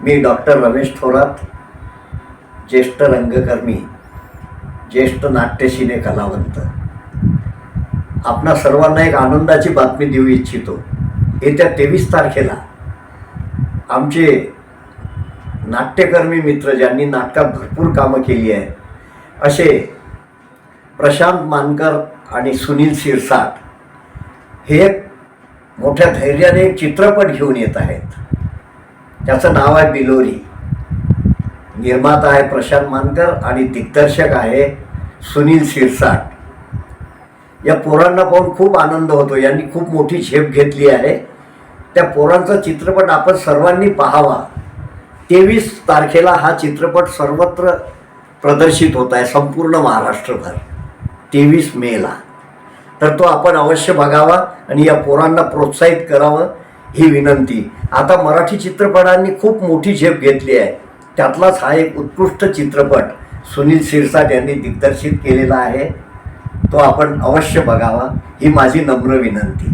मी doctor Ramesh Thorat, ज्येष्ठ रंगकर्मी, ज्येष्ठ नाट्यशिने कलावंत, आपणा सर्वांना एक आनंदाची बातमी देऊ इच्छितो. येत्या 23 तारखेला आमचे नाट्यकर्मी मित्र, ज्यांनी नाटकात भरपूर कामं केली आहेत, असे प्रशांत मानकर आणि सुनील शिरसाट हे एक मोठ्या धैर्याने एक चित्रपट घेऊन येत आहेत. त्याचं नाव आहे बिलोरी. निर्माता आहे प्रशांत मानकर आणि दिग्दर्शक आहे सुनील शिरसाट. या पोरांना पाहून खूप आनंद होतो. यांनी खूप मोठी झेप घेतली आहे. त्या पोरांचा चित्रपट आपण सर्वांनी पाहावा. 23 तारखेला हा चित्रपट सर्वत्र प्रदर्शित होत आहे, संपूर्ण महाराष्ट्रभर, 23 मेला. तर तो आपण अवश्य बघावा आणि या पोरांना प्रोत्साहित करावं ही विनंती. आता मराठी चित्रपटांनी खूप मोठी झेप घेतली आहे. त्यातलाच हा एक उत्कृष्ट चित्रपट सुनील शिरसाट यांनी दिग्दर्शित केलेला आहे. तो आपण अवश्य बघावा ही माझी नम्र विनंती.